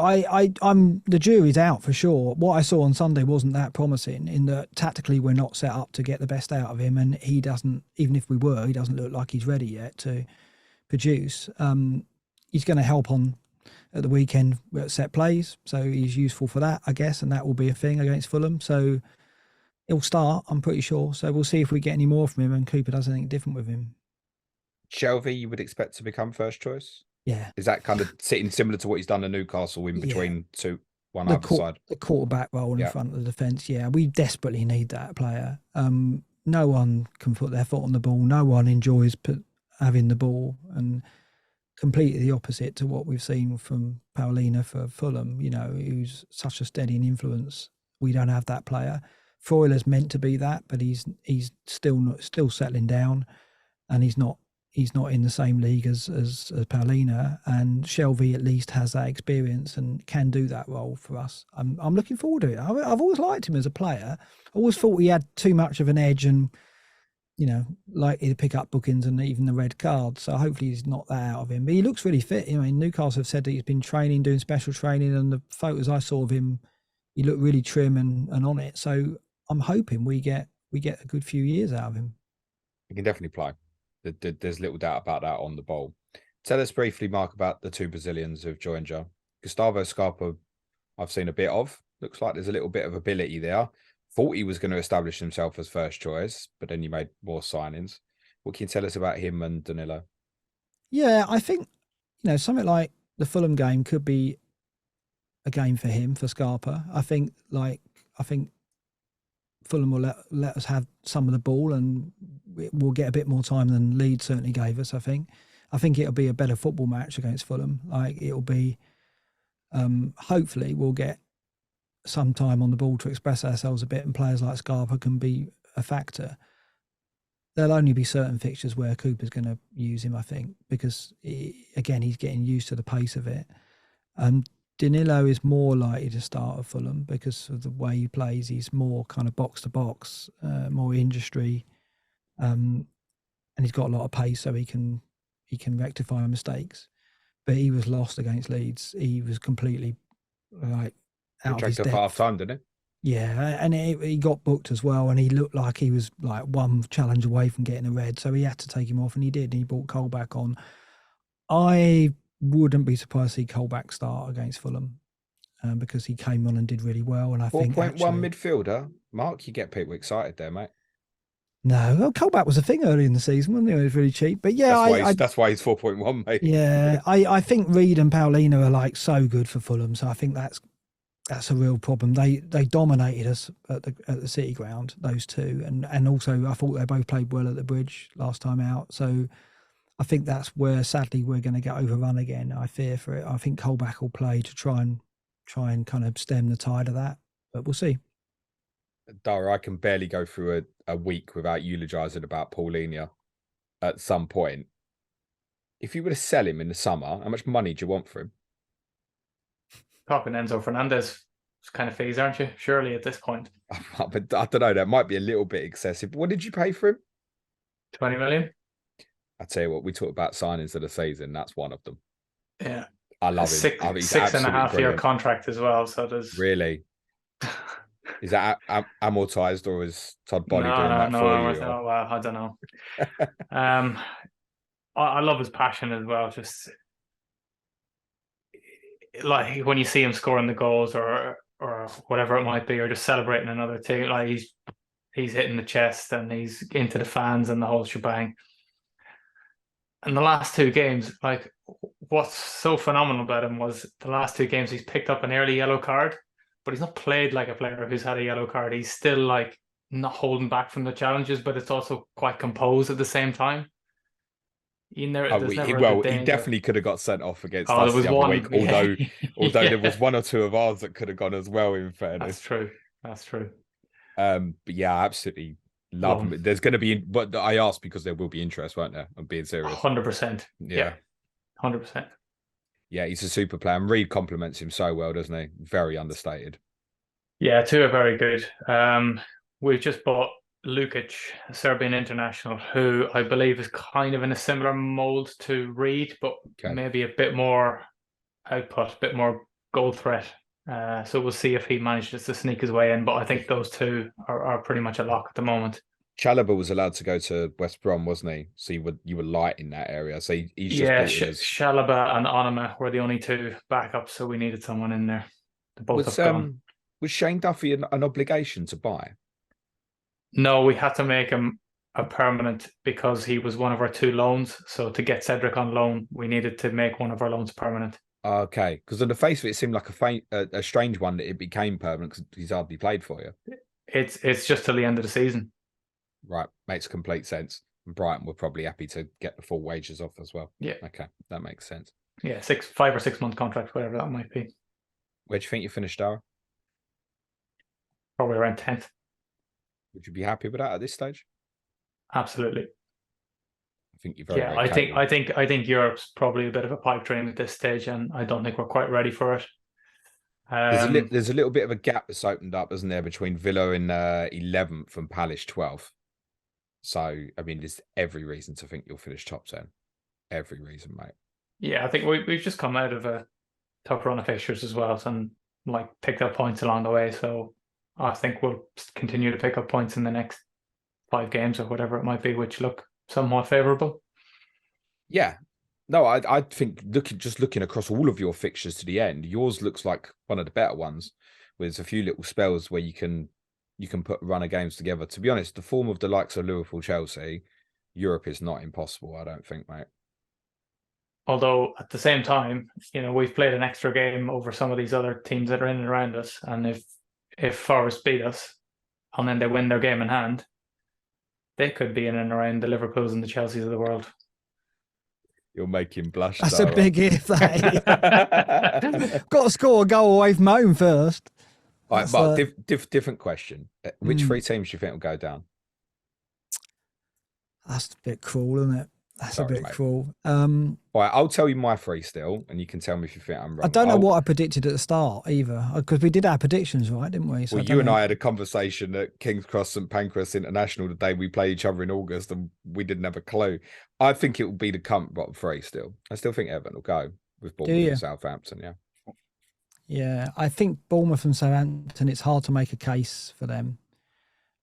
I'm the jury's out for sure. What I saw on Sunday wasn't that promising in that tactically we're not set up to get the best out of him, and he doesn't. Even if we were, he doesn't look like he's ready yet to produce. He's going to help at the weekend at set plays, so he's useful for that, I guess, and that will be a thing against Fulham. So he'll start, I'm pretty sure. So we'll see if we get any more from him and Cooper does anything different with him. Shelvey, you would expect to become first choice? Yeah. Is that kind of sitting similar to what he's done at Newcastle in between one other side? The quarterback role in front of the defence, yeah. We desperately need that player. No one can put their foot on the ball. No one enjoys having the ball, and completely the opposite to what we've seen from Paulina for Fulham, who's such a steadying influence. We don't have that player. Freuler's meant to be that, but he's still settling down, and he's not in the same league as Paulina. And Shelvey at least has that experience and can do that role for us. I'm looking forward to it. I've always liked him as a player. I always thought he had too much of an edge and likely to pick up bookings and even the red card. So hopefully he's not that out of him. But he looks really fit. Newcastle have said that he's been training, doing special training, and the photos I saw of him, he looked really trim and on it. So I'm hoping we get a good few years out of him. He can definitely play. There's little doubt about that on the ball. Tell us briefly, Mark, about the 2 Brazilians who've joined you. Gustavo Scarpa, I've seen a bit of. Looks like there's a little bit of ability there. Thought he was going to establish himself as first choice, but then you made more signings. What can you tell us about him and Danilo? Yeah, I think, something like the Fulham game could be a game for him, for Scarpa. I think Fulham will let us have some of the ball and we'll get a bit more time than Leeds certainly gave us, I think. I think it'll be a better football match against Fulham. It'll be, hopefully we'll get some time on the ball to express ourselves a bit, and players like Scarpa can be a factor. There'll only be certain fixtures where Cooper's going to use him, I think, because he's getting used to the pace of it. Danilo is more likely to start at Fulham because of the way he plays. He's more kind of box to box, more industry, and he's got a lot of pace, so he can rectify mistakes. But he was lost against Leeds. He was completely out of his depth. Half time, didn't he? Yeah, and he got booked as well, and he looked like he was like one challenge away from getting a red, so he had to take him off, and he did. And he brought Cole back on. I wouldn't be surprised to see Colback start against Fulham because he came on and did really well. And I think 4.1 midfielder, Mark, you get people excited there, mate. No, Colback was a thing early in the season, wasn't he? It was really cheap. But yeah, that's why he's 4.1, mate. Yeah, I think Reed and Paulina are so good for Fulham, so I think that's a real problem. They dominated us at the City Ground, those two, and also I thought they both played well at the Bridge last time out. So I think that's where sadly we're going to get overrun again. I fear for it. I think Colback will play to try and kind of stem the tide of that, but we'll see. Dara, I can barely go through a week without eulogising about Paulinho at some point. If you were to sell him in the summer, how much money do you want for him? Talking Enzo Fernandez kind of fees, aren't you? Surely at this point. But I don't know, that might be a little bit excessive. What did you pay for him? 20 million. I tell you what, we talk about signings of the season. That's one of them. Yeah. I love him. Six and a half year contract as well. So there's really. Is that amortized, or is Todd Bolly doing that for you? Well, I don't know. I love his passion as well. Just like when you see him scoring the goals or whatever it might be, or just celebrating another team, like he's hitting the chest and he's into the fans and the whole shebang. And the last two games, like what's so phenomenal about him was the last two games he's picked up an early yellow card, but he's not played like a player who's had a yellow card. He's still like not holding back from the challenges, but it's also quite composed at the same time. He definitely could have got sent off against us the other week. Although there was one or two of ours that could have gone as well. In fairness, that's true. But yeah, I absolutely love him. There's going to be, but I asked because there will be interest, won't there? I'm being serious. 100%. Yeah, 100%. Yeah, he's a super player, and Reed compliments him so well, doesn't he? Very understated. Yeah, two are very good. We've just bought Lukic, a Serbian international, who I believe is kind of in a similar mold to Reed, but maybe a bit more output, a bit more goal threat. So we'll see if he manages to sneak his way in. But I think those two are pretty much a lock at the moment. Chalobah was allowed to go to West Brom, wasn't he? So you were light in that area. So he's just Chalobah and Onana were the only two backups, so we needed someone in there. Both have gone. Was Shane Duffy an obligation to buy? No, we had to make him a permanent because he was one of our two loans. So to get Cedric on loan, we needed to make one of our loans permanent. Okay, because on the face of it, it seemed like a strange one that it became permanent because he's hardly played for you. It's just till the end of the season. Right, makes complete sense. And Brighton were probably happy to get the full wages off as well. Yeah. Okay, that makes sense. Yeah, 5 or 6 month contract, whatever that might be. Where do you think you finished, Dara? Probably around 10th. Would you be happy with that at this stage? Absolutely. I think you're very. Yeah, I think Europe's probably a bit of a pipe dream at this stage, and I don't think we're quite ready for it. There's a little bit of a gap that's opened up, isn't there, between Villa in 11th and Palace 12th. So, I mean, there's every reason to think you'll finish top 10. Every reason, mate. Yeah, I think we've just come out of a tough run of fixtures as well, and like picked up points along the way. So I think we'll continue to pick up points in the next 5 games or whatever it might be, which look somewhat favourable. Yeah. No, I think looking across all of your fixtures to the end, yours looks like one of the better ones. With a few little spells where you can put a run of games together. To be honest, the form of the likes of Liverpool, Chelsea, Europe is not impossible, I don't think, mate. Although at the same time, we've played an extra game over some of these other teams that are in and around us, and if Forest beat us and then they win their game in hand, they could be in and around the Liverpools and the Chelseas of the world. You're making blush. That's Dara. A big if, that. Got to score a goal away from home first. All right, Mark, different question. Which 3 teams do you think will go down? That's a bit cruel, isn't it? That's a bit cruel. All right, I'll tell you my 3 still, and you can tell me if you think I'm wrong. I don't know what I predicted at the start either, because we did our predictions, right, didn't we? So well, you and I had a conversation at King's Cross St Pancras International the day we play each other in August, and we didn't have a clue. I think it will be the current bottom 3 still. I still think Everton will go with Bournemouth and Southampton, yeah. Yeah, I think Bournemouth and Southampton, it's hard to make a case for them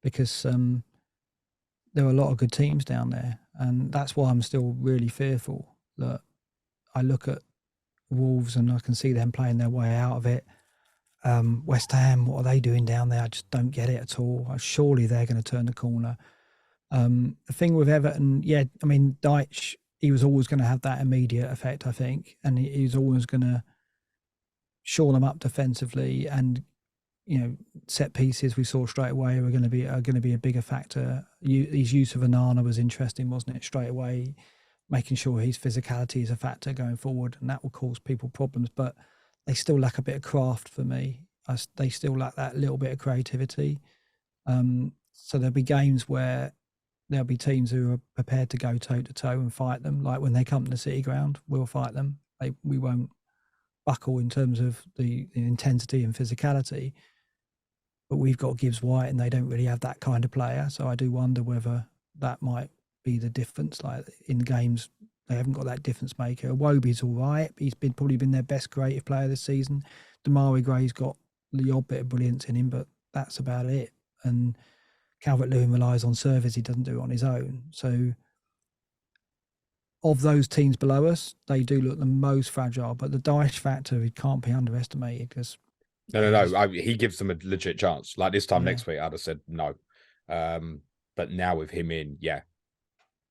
because there are a lot of good teams down there. And that's why I'm still really fearful that I look at Wolves and I can see them playing their way out of it. West Ham, what are they doing down there? I just don't get it at all. Surely they're going to turn the corner. The thing with Everton, yeah, I mean, Deitch, he was always going to have that immediate effect, I think. And he was always going to shore them up defensively, and set pieces we saw straight away are going to be a bigger factor. His use of Onana was interesting, wasn't it? Straight away, making sure his physicality is a factor going forward, and that will cause people problems. But they still lack a bit of craft for me. They still lack that little bit of creativity. So there'll be games where there'll be teams who are prepared to go toe to toe and fight them. Like when they come to the City Ground, we'll fight them. We won't buckle in terms of the intensity and physicality. But we've got Gibbs White, and they don't really have that kind of player. So I do wonder whether that might be the difference. Like in games, they haven't got that difference maker. Iwobi's all right. He's probably been their best creative player this season. Damari Gray's got the odd bit of brilliance in him, but that's about it. And Calvert-Lewin relies on service. He doesn't do it on his own. So of those teams below us, they do look the most fragile. But the Dyche factor, it can't be underestimated because no. He gives them a legit chance. Like this time next week, I'd have said no. But now with him in,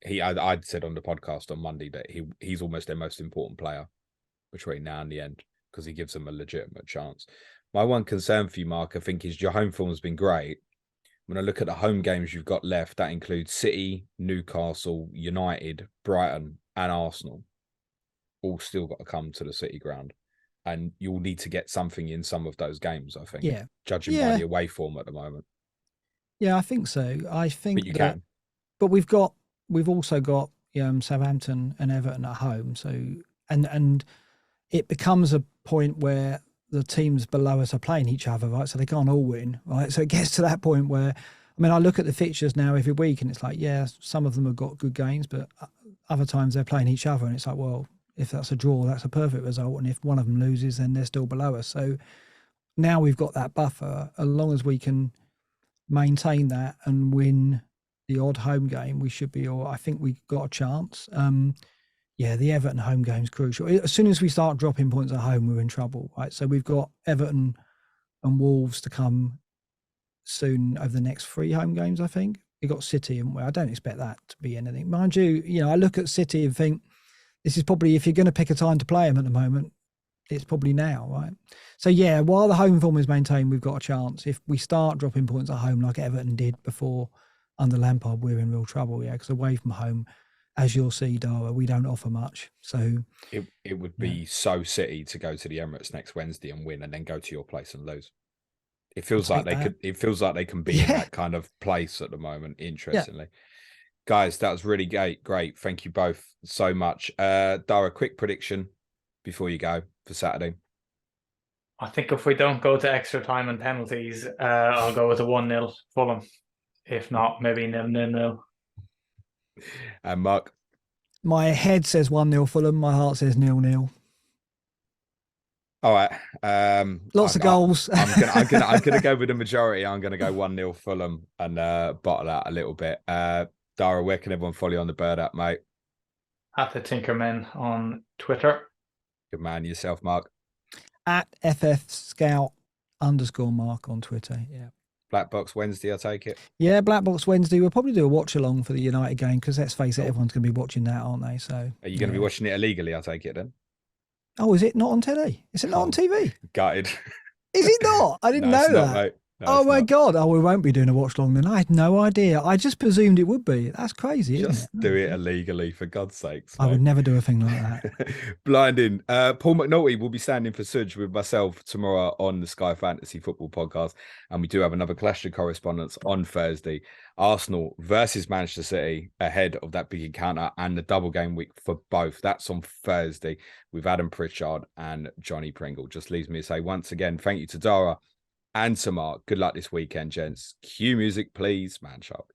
I'd said on the podcast on Monday that he's almost their most important player between now and the end because he gives them a legitimate chance. My one concern for you, Mark, I think, is your home form has been great. When I look at the home games you've got left, that includes City, Newcastle, United, Brighton, and Arsenal. All still got to come to the City Ground. And you'll need to get something in some of those games, I think. Yeah. Judging by the away form at the moment. Yeah, I think so. I think but you can. But we've also got Southampton and Everton at home. So and it becomes a point where the teams below us are playing each other, right? So they can't all win, right? So it gets to that point where, I mean, I look at the fixtures now every week and it's like, yeah, some of them have got good games, but other times they're playing each other and it's like, well, if that's a draw, that's a perfect result. And if one of them loses, then they're still below us. So now we've got that buffer. As long as we can maintain that and win the odd home game, we should be all, I think we've got a chance. The Everton home game's crucial. As soon as we start dropping points at home, we're in trouble, right? So we've got Everton and Wolves to come soon over the next 3 home games, I think. We've got City, and I don't expect that to be anything. Mind you, I look at City and think, this is probably, if you're going to pick a time to play them at the moment, it's probably now, right? So, while the home form is maintained, we've got a chance. If we start dropping points at home like Everton did before under Lampard, we're in real trouble, because away from home, as you'll see, Dara, we don't offer much. So it would be so City to go to the Emirates next Wednesday and win, and then go to your place and lose. It feels like they could. It feels like they can be in that kind of place at the moment. Interestingly, guys, that was really great. Thank you both so much. Dara, quick prediction before you go for Saturday. I think if we don't go to extra time and penalties, I'll go with a 1-0 Fulham. If not, maybe 0-0. And Mark, my head says 1-0 Fulham. My heart says 0-0. All right. Lots of goals. I'm gonna go with the majority. I'm gonna go 1-0 Fulham and bottle out a little bit. Dara, where can everyone follow you on the Bird app, mate? At the Tinkerman on Twitter. Good man. Yourself, Mark. At FFScout _Mark on Twitter. Yeah. Black Box Wednesday, I take it. Yeah, Black Box Wednesday. We'll probably do a watch along for the United game because let's face it, everyone's going to be watching that, aren't they? So, are you going to be watching it illegally? I take it then. Oh, is it not on telly? Is it not on TV? Gutted. Is it not? I didn't know that. Mate. No, oh my God. Oh, we won't be doing a watch along then. I had no idea. I just presumed it would be. That's crazy, isn't it? Just do it illegally, for God's sakes. I would never do a thing like that. Blinding. Paul McNulty will be standing for Suj with myself tomorrow on the Sky Fantasy Football Podcast. And we do have another clash of correspondence on Thursday. Arsenal versus Manchester City ahead of that big encounter and the double game week for both. That's on Thursday with Adam Pritchard and Johnny Pringle. Just leaves me to say once again, thank you to Dara and to Mark. Good luck this weekend, gents. Cue music, please, man shark.